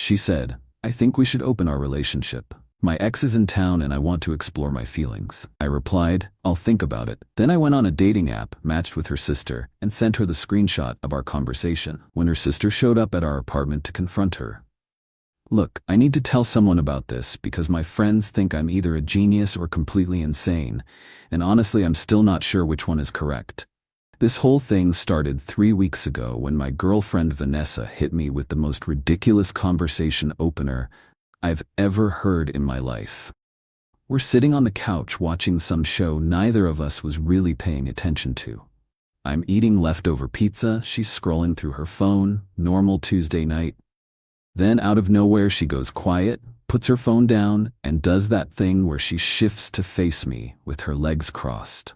She said, "I think we should open our relationship. My ex is in town and I want to explore my feelings." I replied, "I'll think about it." Then I went on a dating app, matched with her sister, and sent her the screenshot of our conversation. When her sister showed up at our apartment to confront her, "Look, I need to tell someone about this because my friends think I'm either a genius or completely insane, and honestly I'm still not sure which one is correct." This whole thing started 3 weeks ago when my girlfriend Vanessa hit me with the most ridiculous conversation opener I've ever heard in my life. We're sitting on the couch watching some show neither of us was really paying attention to. I'm eating leftover pizza, she's scrolling through her phone, normal Tuesday night. Then out of nowhere she goes quiet, puts her phone down, and does that thing where she shifts to face me with her legs crossed.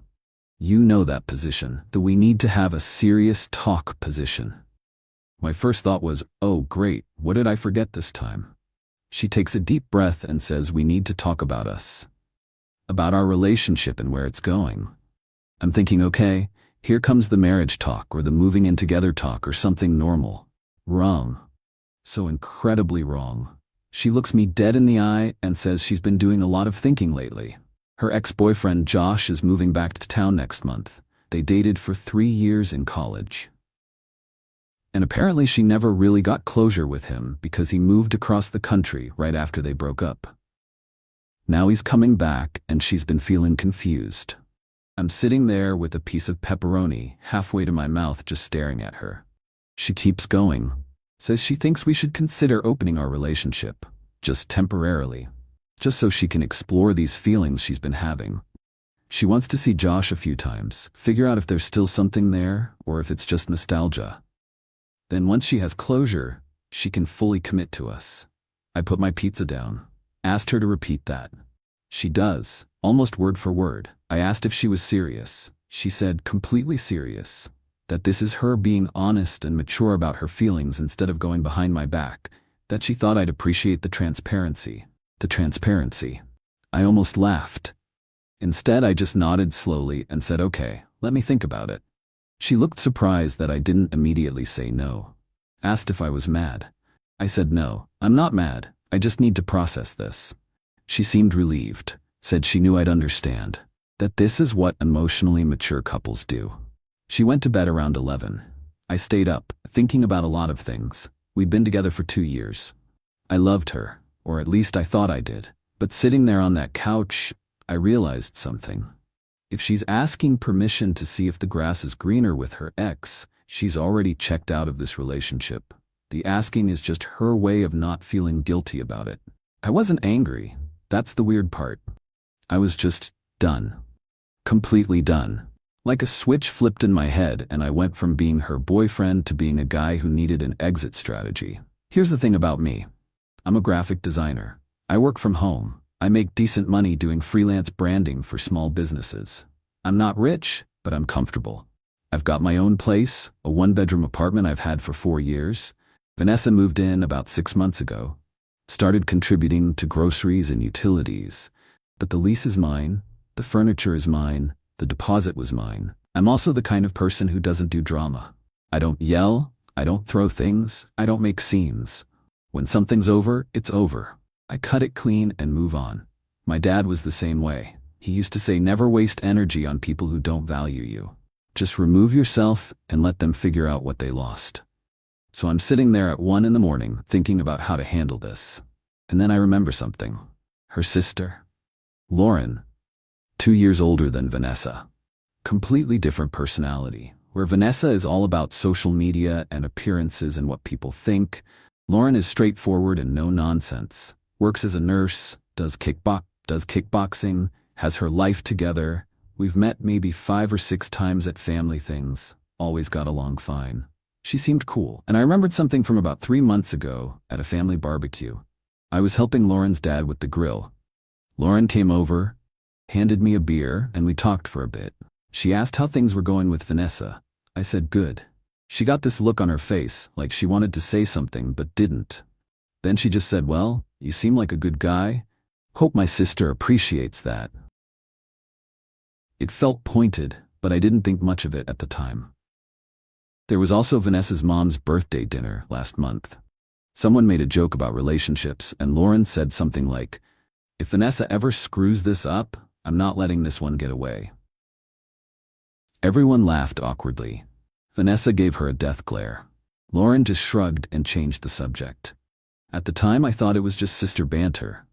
You know that position, the "we need to have a serious talk" position. My first thought was, oh great, what did I forget this time? She takes a deep breath and says, "We need to talk about us. About our relationship and where it's going." I'm thinking, okay, here comes the marriage talk or the moving in together talk or something normal. Wrong. So incredibly wrong. She looks me dead in the eye and says she's been doing a lot of thinking lately. Her ex-boyfriend Josh is moving back to town next month. They dated for 3 years in college. And apparently she never really got closure with him because he moved across the country right after they broke up. Now he's coming back and she's been feeling confused. I'm sitting there with a piece of pepperoni halfway to my mouth just staring at her. She keeps going, says she thinks we should consider opening our relationship, just temporarily, just so she can explore these feelings she's been having. She wants to see Josh a few times, figure out if there's still something there or if it's just nostalgia. Then once she has closure, she can fully commit to us. I put my pizza down, asked her to repeat that. She does, almost word for word. I asked if she was serious. She said completely serious, that this is her being honest and mature about her feelings instead of going behind my back, that she thought I'd appreciate the transparency. The transparency. I almost laughed. Instead, I just nodded slowly and said, "Okay, let me think about it." She looked surprised that I didn't immediately say no. Asked if I was mad. I said no, I'm not mad, I just need to process this. She seemed relieved, said she knew I'd understand, that this is what emotionally mature couples do. She went to bed around 11. I stayed up, thinking about a lot of things. We'd been together for 2 years. I loved her, or at least I thought I did. But sitting there on that couch, I realized something. If she's asking permission to see if the grass is greener with her ex, she's already checked out of this relationship. The asking is just her way of not feeling guilty about it. I wasn't angry. That's the weird part. I was just done. Completely done. Like a switch flipped in my head and I went from being her boyfriend to being a guy who needed an exit strategy. Here's the thing about me. I'm a graphic designer. I work from home. I make decent money doing freelance branding for small businesses. I'm not rich, but I'm comfortable. I've got my own place, a 1-bedroom apartment I've had for 4 years. Vanessa moved in about 6 months ago. Started contributing to groceries and utilities. But the lease is mine, the furniture is mine, the deposit was mine. I'm also the kind of person who doesn't do drama. I don't yell, I don't throw things, I don't make scenes. When something's over, it's over. I cut it clean and move on. My dad was the same way. He used to say never waste energy on people who don't value you. Just remove yourself and let them figure out what they lost. So I'm sitting there at 1 in the morning thinking about how to handle this. And then I remember something. Her sister, Lauren, 2 years older than Vanessa. Completely different personality. Where Vanessa is all about social media and appearances and what people think, Lauren is straightforward and no nonsense. Works as a nurse, does kickboxing, has her life together. We've met maybe 5 or 6 times at family things, always got along fine. She seemed cool, and I remembered something from about 3 months ago at a family barbecue. I was helping Lauren's dad with the grill. Lauren came over, handed me a beer, and we talked for a bit. She asked how things were going with Vanessa. I said good. She got this look on her face, like she wanted to say something but didn't. Then she just said, "Well, you seem like a good guy. Hope my sister appreciates that." It felt pointed, but I didn't think much of it at the time. There was also Vanessa's mom's birthday dinner last month. Someone made a joke about relationships, and Lauren said something like, "If Vanessa ever screws this up, I'm not letting this one get away." Everyone laughed awkwardly. Vanessa gave her a death glare. Lauren just shrugged and changed the subject. At the time, I thought it was just sister banter.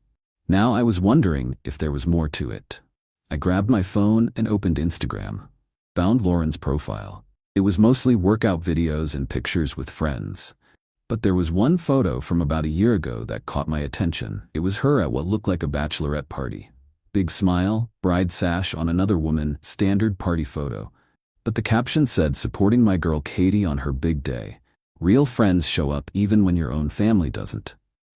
Now I was wondering if there was more to it. I grabbed my phone and opened Instagram. Found Lauren's profile. It was mostly workout videos and pictures with friends. But there was one photo from about a year ago that caught my attention. It was her at what looked like a bachelorette party. Big smile, bride sash on another woman, standard party photo. But the caption said, "Supporting my girl Katie on her big day. Real friends show up even when your own family doesn't."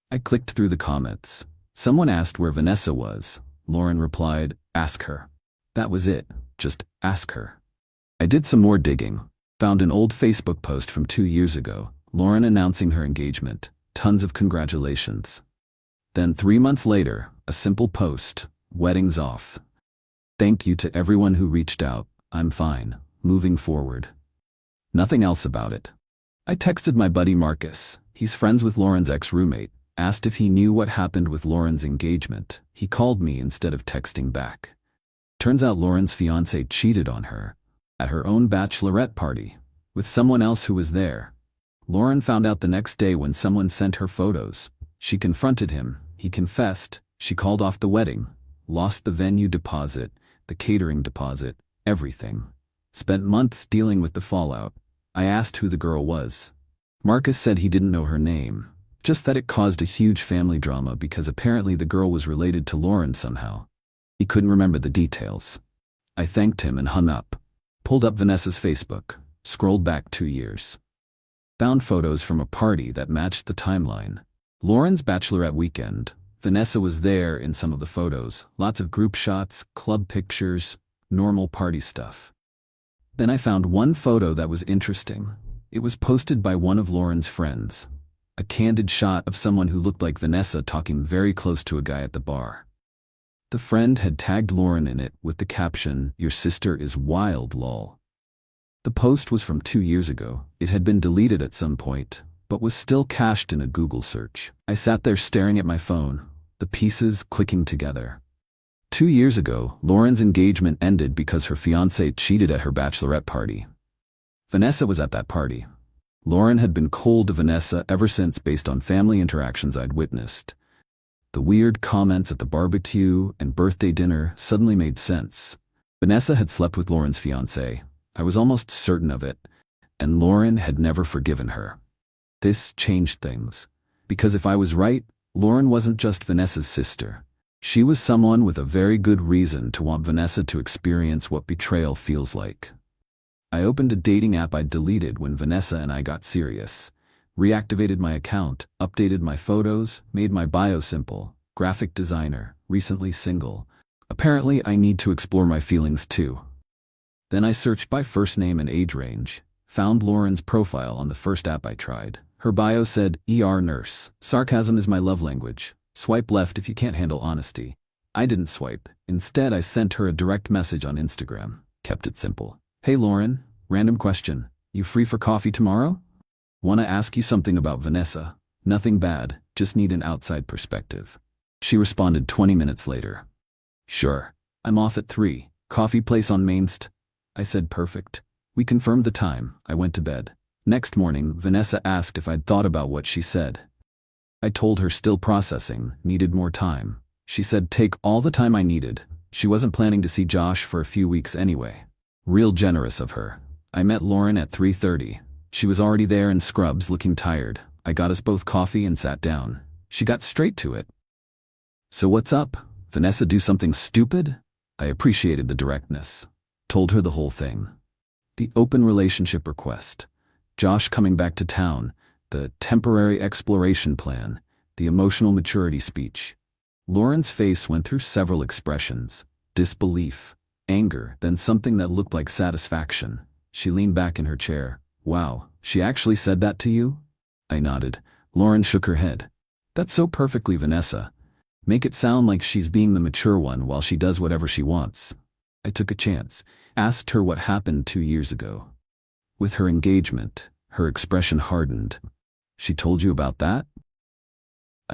I clicked through the comments. Someone asked where Vanessa was. Lauren replied, "Ask her." That was it. Just ask her. I did some more digging. Found an old Facebook post from 2 years ago. Lauren announcing her engagement. Tons of congratulations. Then 3 months later, a simple post. Wedding's off. Thank you to everyone who reached out. I'm fine. Moving forward. Nothing else about it. I texted my buddy Marcus. He's friends with Lauren's ex-roommate. Asked if he knew what happened with Lauren's engagement. He called me instead of texting back. Turns out Lauren's fiancé cheated on her. At her own bachelorette party. With someone else who was there. Lauren found out the next day when someone sent her photos. She confronted him. He confessed. She called off the wedding. Lost the venue deposit, the catering deposit, everything. Spent months dealing with the fallout. I asked who the girl was. Marcus said he didn't know her name. Just that it caused a huge family drama because apparently the girl was related to Lauren somehow. He couldn't remember the details. I thanked him and hung up. Pulled up Vanessa's Facebook. Scrolled back 2 years. Found photos from a party that matched the timeline. Lauren's bachelorette weekend. Vanessa was there in some of the photos. Lots of group shots, club pictures, normal party stuff. Then I found one photo that was interesting. It was posted by one of Lauren's friends. A candid shot of someone who looked like Vanessa talking very close to a guy at the bar. The friend had tagged Lauren in it with the caption, "Your sister is wild, lol." The post was from 2 years ago. It had been deleted at some point, but was still cached in a Google search. I sat there staring at my phone, the pieces clicking together. 2 years ago, Lauren's engagement ended because her fiancé cheated at her bachelorette party. Vanessa was at that party. Lauren had been cold to Vanessa ever since based on family interactions I'd witnessed. The weird comments at the barbecue and birthday dinner suddenly made sense. Vanessa had slept with Lauren's fiancé. I was almost certain of it, and Lauren had never forgiven her. This changed things. Because if I was right, Lauren wasn't just Vanessa's sister. She was someone with a very good reason to want Vanessa to experience what betrayal feels like. I opened a dating app I'd deleted when Vanessa and I got serious. Reactivated my account, updated my photos, made my bio simple. Graphic designer, recently single. Apparently I need to explore my feelings too. Then I searched by first name and age range. Found Lauren's profile on the first app I tried. Her bio said, "ER nurse. Sarcasm is my love language. Swipe left if you can't handle honesty." I didn't swipe. Instead, I sent her a direct message on Instagram. Kept it simple. "Hey Lauren, random question. You free for coffee tomorrow? Wanna ask you something about Vanessa. Nothing bad, just need an outside perspective." She responded 20 minutes later. "Sure. I'm off at 3. Coffee place on Main St." I said perfect. We confirmed the time. I went to bed. Next morning, Vanessa asked if I'd thought about what she said. I told her still processing, needed more time. She said take all the time I needed. She wasn't planning to see Josh for a few weeks anyway. Real generous of her. I met Lauren at 3:30. She was already there in scrubs looking tired. I got us both coffee and sat down. She got straight to it. "So what's up? Vanessa do something stupid?" I appreciated the directness. Told her the whole thing. The open relationship request. Josh coming back to town. The temporary exploration plan. The emotional maturity speech. Lauren's face went through several expressions. Disbelief. Anger, then something that looked like satisfaction. She leaned back in her chair. "Wow, she actually said that to you?" I nodded. Lauren shook her head. "That's so perfectly Vanessa. Make it sound like she's being the mature one while she does whatever she wants." I took a chance. Asked her what happened 2 years ago. With her engagement, her expression hardened. "She told you about that?"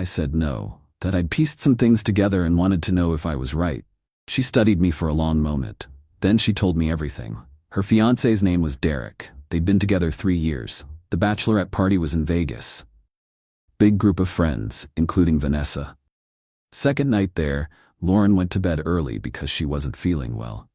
said no, that I'd pieced some things together and wanted to know if I was right. She studied me for a long moment. Then she told me everything. Her fiancé's name was Derek. They'd been together 3 years. The bachelorette party was in Vegas. Big group of friends, including Vanessa. Second night there, Lauren went to bed early because she wasn't feeling well.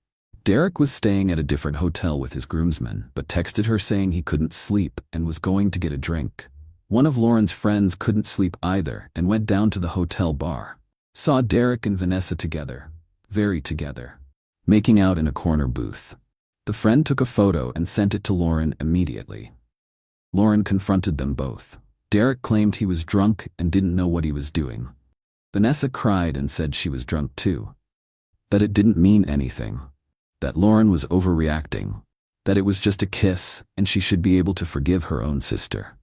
Derek was staying at a different hotel with his groomsmen, but texted her saying he couldn't sleep and was going to get a drink. One of Lauren's friends couldn't sleep either and went down to the hotel bar. Saw Derek and Vanessa together. Very together. Making out in a corner booth. The friend took a photo and sent it to Lauren immediately. Lauren confronted them both. Derek claimed he was drunk and didn't know what he was doing. Vanessa cried and said she was drunk too. That it didn't mean anything. That Lauren was overreacting. That it was just a kiss and she should be able to forgive her own sister.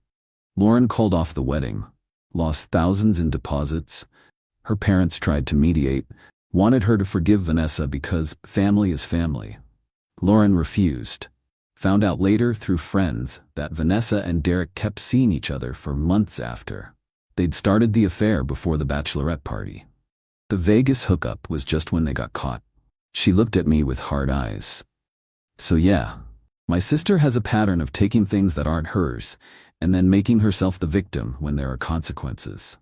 Lauren called off the wedding. Lost thousands in deposits. Her parents tried to mediate. Wanted her to forgive Vanessa because family is family. Lauren refused. Found out later through friends that Vanessa and Derek kept seeing each other for months after. They'd started the affair before the bachelorette party. The Vegas hookup was just when they got caught. She looked at me with hard eyes. So yeah, my sister has a pattern of taking things that aren't hers and then making herself the victim when there are consequences.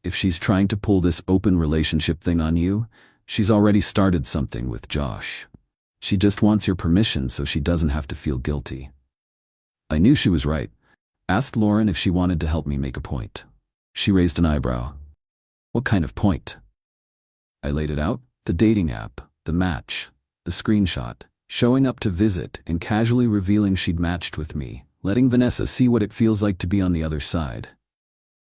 If she's trying to pull this open relationship thing on you, she's already started something with Josh. She just wants your permission so she doesn't have to feel guilty. I knew she was right. Asked Lauren if she wanted to help me make a point. She raised an eyebrow. What kind of point? I laid it out. The dating app, the match, the screenshot, showing up to visit and casually revealing she'd matched with me, letting Vanessa see what it feels like to be on the other side.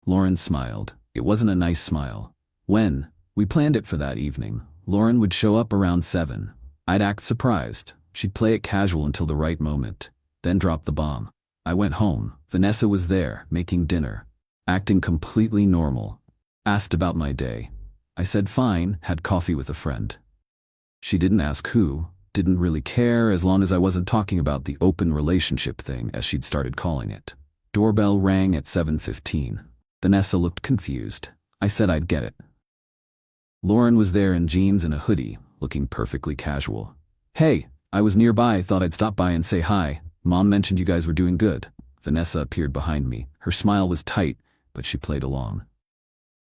Lauren smiled. It wasn't a nice smile. When we planned it for that evening, Lauren would show up around 7. I'd act surprised. She'd play it casual until the right moment, then drop the bomb. I went home. Vanessa was there, making dinner, acting completely normal. Asked about my day. I said fine, had coffee with a friend. She didn't ask who, didn't really care as long as I wasn't talking about the open relationship thing as she'd started calling it. Doorbell rang at 7:15. Vanessa looked confused. I said I'd get it. Lauren was there in jeans and a hoodie, looking perfectly casual. Hey, I was nearby, thought I'd stop by and say hi. Mom mentioned you guys were doing good. Vanessa appeared behind me. Her smile was tight, but she played along.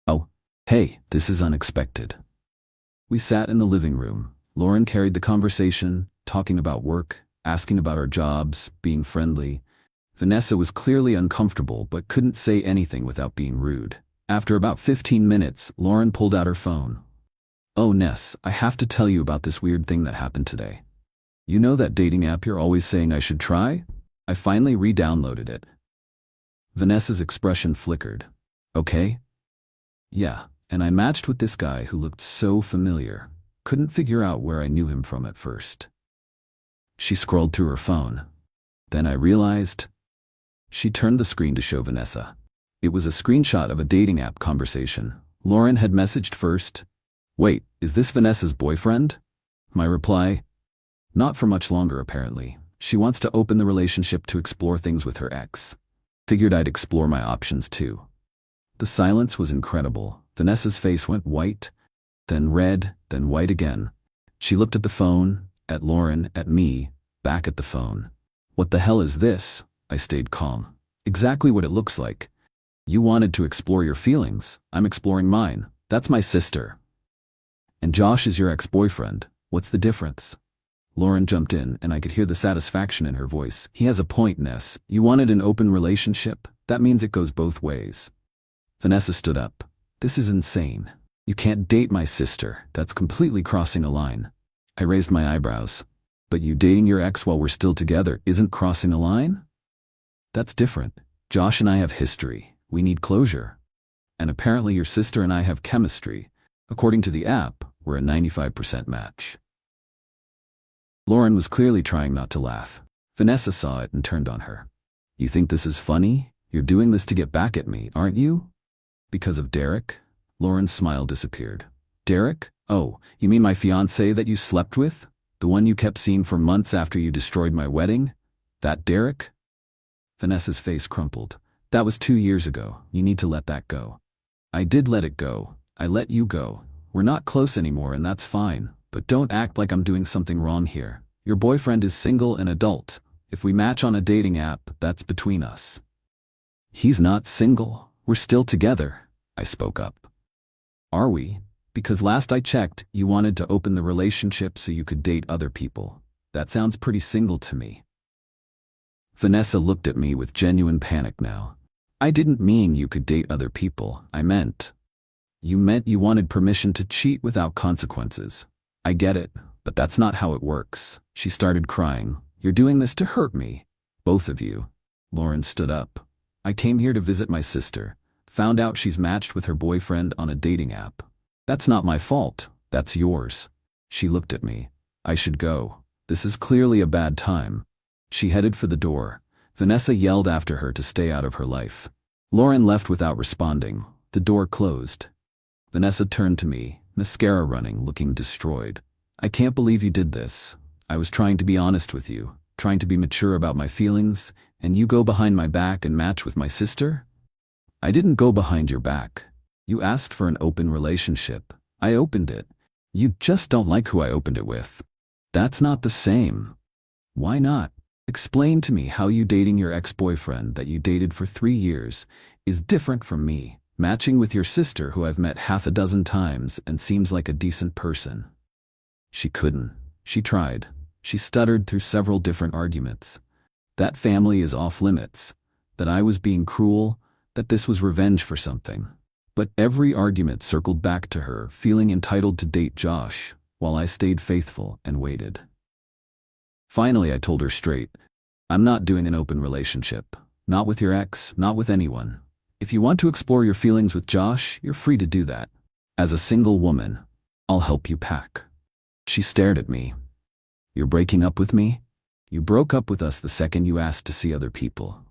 Oh, hey, this is unexpected. We sat in the living room. Lauren carried the conversation, talking about work, asking about our jobs, being friendly. Vanessa was clearly uncomfortable but couldn't say anything without being rude. After about 15 minutes, Lauren pulled out her phone. Oh, Ness, I have to tell you about this weird thing that happened today. You know that dating app you're always saying I should try? I finally re-downloaded it. Vanessa's expression flickered. Okay? Yeah, and I matched with this guy who looked so familiar. Couldn't figure out where I knew him from at first. She scrolled through her phone. Then I realized. She turned the screen to show Vanessa. It was a screenshot of a dating app conversation. Lauren had messaged first. Wait, is this Vanessa's boyfriend? My reply. Not for much longer apparently. She wants to open the relationship to explore things with her ex. Figured I'd explore my options too. The silence was incredible. Vanessa's face went white, then red, then white again. She looked at the phone, at Lauren, at me, back at the phone. What the hell is this? I stayed calm. Exactly what it looks like. You wanted to explore your feelings. I'm exploring mine. That's my sister. And Josh is your ex-boyfriend. What's the difference? Lauren jumped in and I could hear the satisfaction in her voice. He has a point, Ness. You wanted an open relationship? That means it goes both ways. Vanessa stood up. This is insane. You can't date my sister. That's completely crossing a line. I raised my eyebrows. But you dating your ex while we're still together isn't crossing a line? That's different. Josh and I have history. We need closure. And apparently your sister and I have chemistry. According to the app, we're a 95% match. Lauren was clearly trying not to laugh. Vanessa saw it and turned on her. You think this is funny? You're doing this to get back at me, aren't you? Because of Derek? Lauren's smile disappeared. Derek? Oh, you mean my fiancé that you slept with? The one you kept seeing for months after you destroyed my wedding? That Derek? Vanessa's face crumpled. That was 2 years ago. You need to let that go. I did let it go. I let you go. We're not close anymore and that's fine, but don't act like I'm doing something wrong here. Your boyfriend is single and adult. If we match on a dating app, that's between us. He's not single. We're still together, I spoke up. Are we? Because last I checked, you wanted to open the relationship so you could date other people. That sounds pretty single to me. Vanessa looked at me with genuine panic now. I didn't mean you could date other people. You meant you wanted permission to cheat without consequences. I get it, but that's not how it works. She started crying. You're doing this to hurt me. Both of you. Lauren stood up. I came here to visit my sister. Found out she's matched with her boyfriend on a dating app. That's not my fault. That's yours. She looked at me. I should go. This is clearly a bad time. She headed for the door. Vanessa yelled after her to stay out of her life. Lauren left without responding. The door closed. Vanessa turned to me, mascara running, looking destroyed. I can't believe you did this. I was trying to be honest with you, trying to be mature about my feelings, and you go behind my back and match with my sister? I didn't go behind your back. You asked for an open relationship. I opened it. You just don't like who I opened it with. That's not the same. Why not? Explain to me how you dating your ex-boyfriend that you dated for 3 years is different from me, matching with your sister who I've met half a dozen times and seems like a decent person. She couldn't. She tried. She stuttered through several different arguments. That family is off limits. That I was being cruel. That this was revenge for something. But every argument circled back to her feeling entitled to date Josh, while I stayed faithful and waited. Finally, I told her straight, I'm not doing an open relationship. Not with your ex, not with anyone. If you want to explore your feelings with Josh, you're free to do that. As a single woman, I'll help you pack. She stared at me. You're breaking up with me? You broke up with us the second you asked to see other people.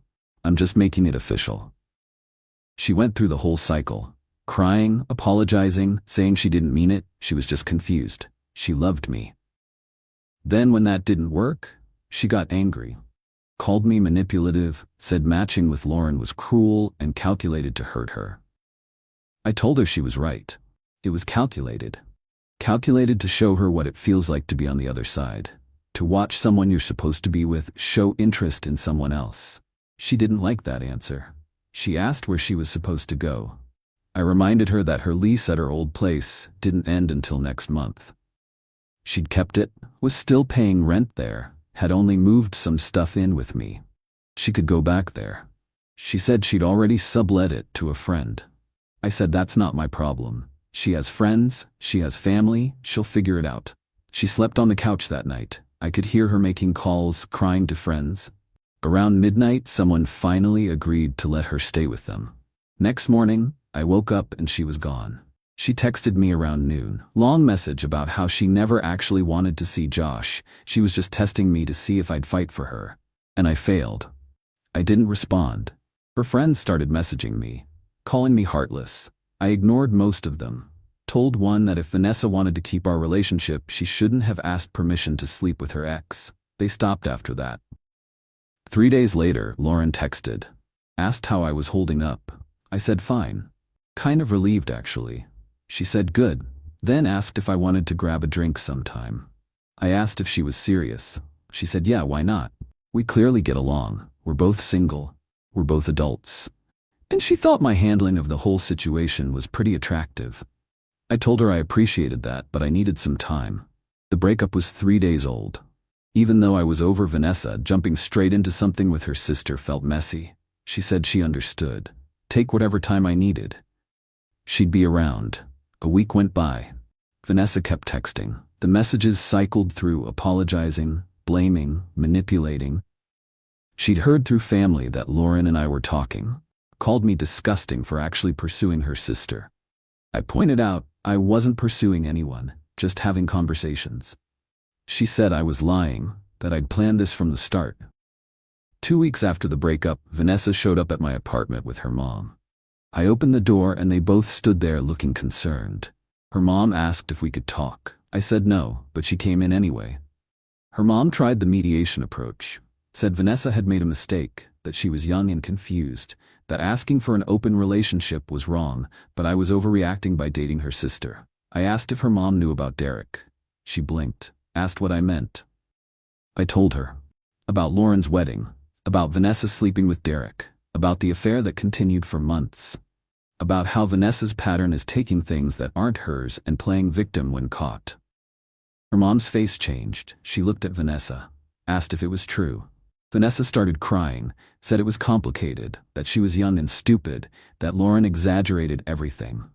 I'm just making it official. She went through the whole cycle, crying, apologizing, saying she didn't mean it, she was just confused. She loved me. Then when that didn't work, she got angry. Called me manipulative, said matching with Lauren was cruel and calculated to hurt her. I told her she was right. It was calculated. Calculated to show her what it feels like to be on the other side. To watch someone you're supposed to be with show interest in someone else. She didn't like that answer. She asked where she was supposed to go. I reminded her that her lease at her old place didn't end until next month. She'd kept it, was still paying rent there, had only moved some stuff in with me. She could go back there. She said she'd already sublet it to a friend. I said that's not my problem. She has friends, she has family, she'll figure it out. She slept on the couch that night. I could hear her making calls, crying to friends. Around midnight, someone finally agreed to let her stay with them. Next morning, I woke up and she was gone. She texted me around noon. Long message about how she never actually wanted to see Josh. She was just testing me to see if I'd fight for her. And I failed. I didn't respond. Her friends started messaging me, calling me heartless. I ignored most of them. Told one that if Vanessa wanted to keep our relationship, she shouldn't have asked permission to sleep with her ex. They stopped after that. 3 days later, Lauren texted. Asked how I was holding up. I said fine. Kind of relieved, actually. She said good. Then asked if I wanted to grab a drink sometime. I asked if she was serious. She said yeah, why not? We clearly get along. We're both single. We're both adults. And she thought my handling of the whole situation was pretty attractive. I told her I appreciated that, but I needed some time. The breakup was 3 days old. Even though I was over Vanessa, jumping straight into something with her sister felt messy. She said she understood. Take whatever time I needed. She'd be around. A week went by. Vanessa kept texting. The messages cycled through apologizing, blaming, manipulating. She'd heard through family that Lauren and I were talking. Called me disgusting for actually pursuing her sister. I pointed out I wasn't pursuing anyone, just having conversations. She said I was lying, that I'd planned this from the start. 2 weeks after the breakup, Vanessa showed up at my apartment with her mom. I opened the door and they both stood there looking concerned. Her mom asked if we could talk. I said no, but she came in anyway. Her mom tried the mediation approach. Said Vanessa had made a mistake, that she was young and confused, that asking for an open relationship was wrong, but I was overreacting by dating her sister. I asked if her mom knew about Derek. She blinked, asked what I meant. I told her. About Lauren's wedding, about Vanessa sleeping with Derek, about the affair that continued for months, about how Vanessa's pattern is taking things that aren't hers and playing victim when caught. Her mom's face changed. She looked at Vanessa, asked if it was true. Vanessa started crying, said it was complicated, that she was young and stupid, that Lauren exaggerated everything.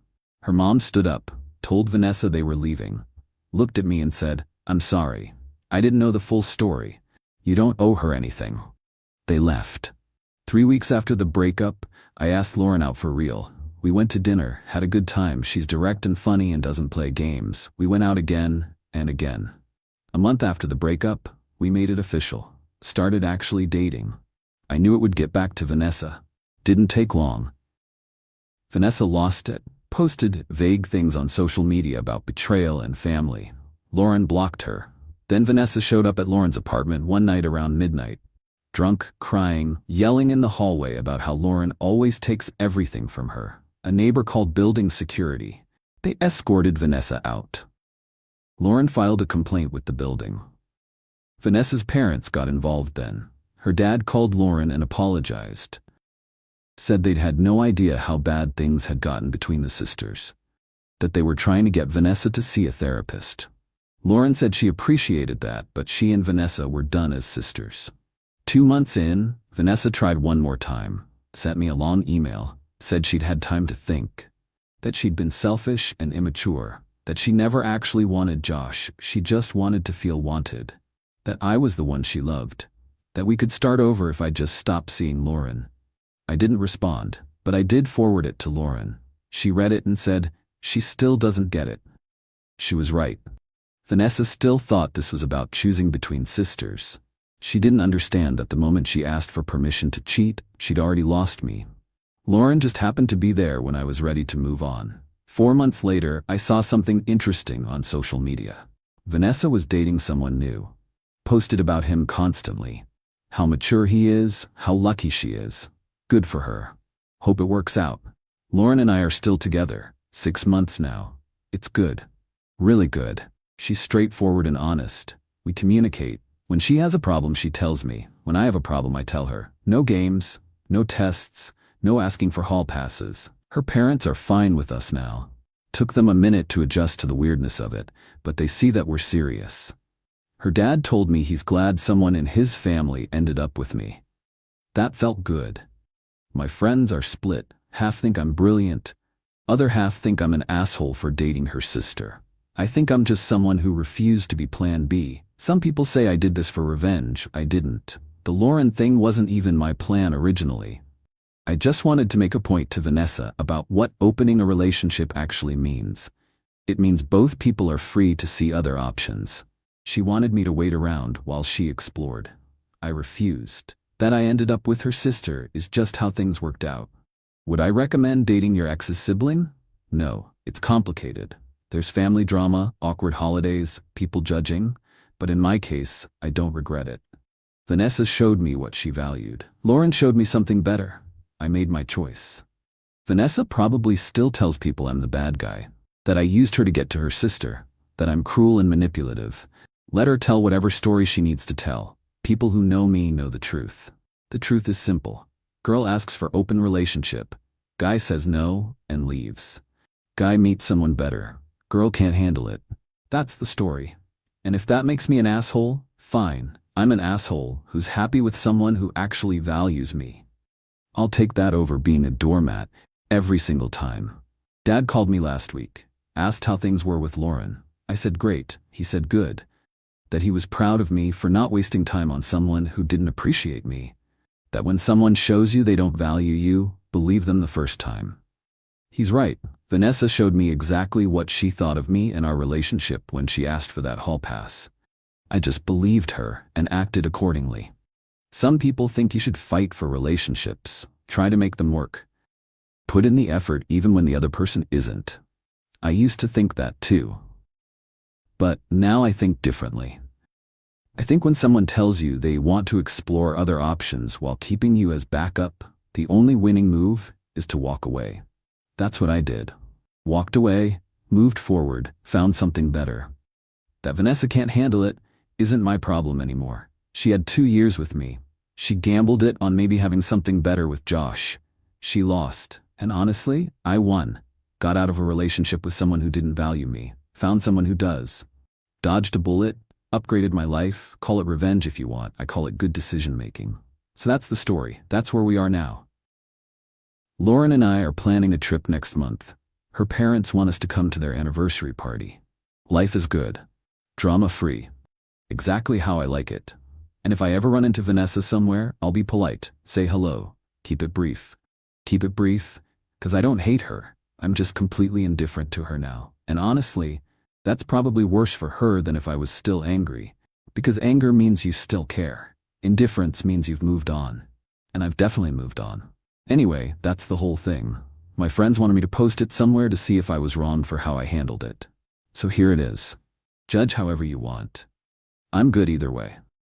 Her mom stood up, told Vanessa they were leaving, looked at me and said, "I'm sorry. I didn't know the full story. You don't owe her anything." They left. 3 weeks after the breakup, I asked Lauren out for real. We went to dinner, had a good time. She's direct and funny and doesn't play games. We went out again and again. A month after the breakup, we made it official. Started actually dating. I knew it would get back to Vanessa. Didn't take long. Vanessa lost it, posted vague things on social media about betrayal and family. Lauren blocked her. Then Vanessa showed up at Lauren's apartment one night around midnight. Drunk, crying, yelling in the hallway about how Lauren always takes everything from her. A neighbor called building security. They escorted Vanessa out. Lauren filed a complaint with the building. Vanessa's parents got involved then. Her dad called Lauren and apologized. Said they'd had no idea how bad things had gotten between the sisters. That they were trying to get Vanessa to see a therapist. Lauren said she appreciated that, but she and Vanessa were done as sisters. 2 months in, Vanessa tried one more time, sent me a long email, said she'd had time to think, that she'd been selfish and immature, that she never actually wanted Josh, she just wanted to feel wanted, that I was the one she loved, that we could start over if I just stopped seeing Lauren. I didn't respond, but I did forward it to Lauren. She read it and said, she still doesn't get it. She was right. Vanessa still thought this was about choosing between sisters. She didn't understand that the moment she asked for permission to cheat, she'd already lost me. Lauren just happened to be there when I was ready to move on. 4 months later, I saw something interesting on social media. Vanessa was dating someone new. Posted about him constantly. How mature he is, how lucky she is. Good for her. Hope it works out. Lauren and I are still together, 6 months now. It's good. Really good. She's straightforward and honest. We communicate. When she has a problem, she tells me. When I have a problem, I tell her. No games, no tests, no asking for hall passes. Her parents are fine with us now. Took them a minute to adjust to the weirdness of it, but they see that we're serious. Her dad told me he's glad someone in his family ended up with me. That felt good. My friends are split. Half think I'm brilliant. Other half think I'm an asshole for dating her sister. I think I'm just someone who refused to be plan B. Some people say I did this for revenge. I didn't. The Lauren thing wasn't even my plan originally. I just wanted to make a point to Vanessa about what opening a relationship actually means. It means both people are free to see other options. She wanted me to wait around while she explored. I refused. That I ended up with her sister is just how things worked out. Would I recommend dating your ex's sibling? No, it's complicated. There's family drama, awkward holidays, people judging, but in my case, I don't regret it. Vanessa showed me what she valued. Lauren showed me something better. I made my choice. Vanessa probably still tells people I'm the bad guy, that I used her to get to her sister, that I'm cruel and manipulative. Let her tell whatever story she needs to tell. People who know me know the truth. The truth is simple. Girl asks for open relationship. Guy says no and leaves. Guy meets someone better. Girl can't handle it. That's the story. And if that makes me an asshole, fine. I'm an asshole who's happy with someone who actually values me. I'll take that over being a doormat every single time. Dad called me last week, asked how things were with Lauren. I said great. He said good. That he was proud of me for not wasting time on someone who didn't appreciate me. That when someone shows you they don't value you, believe them the first time. He's right. Vanessa showed me exactly what she thought of me and our relationship when she asked for that hall pass. I just believed her and acted accordingly. Some people think you should fight for relationships, try to make them work. Put in the effort even when the other person isn't. I used to think that too. But now I think differently. I think when someone tells you they want to explore other options while keeping you as backup, The only winning move is to walk away. That's what I did. Walked away, moved forward, found something better. That Vanessa can't handle it isn't my problem anymore. She had 2 years with me. She gambled it on maybe having something better with Josh. She lost, and honestly, I won. Got out of a relationship with someone who didn't value me, found someone who does. Dodged a bullet, upgraded my life, call it revenge if you want, I call it good decision making. So that's the story, that's where we are now. Lauren and I are planning a trip next month. Her parents want us to come to their anniversary party. Life is good. Drama-free. Exactly how I like it. And if I ever run into Vanessa somewhere, I'll be polite, say hello, keep it brief. Keep it brief, 'cause I don't hate her, I'm just completely indifferent to her now. And honestly, that's probably worse for her than if I was still angry, because anger means you still care. Indifference means you've moved on. And I've definitely moved on. Anyway, that's the whole thing. My friends wanted me to post it somewhere to see if I was wrong for how I handled it. So here it is. Judge however you want. I'm good either way.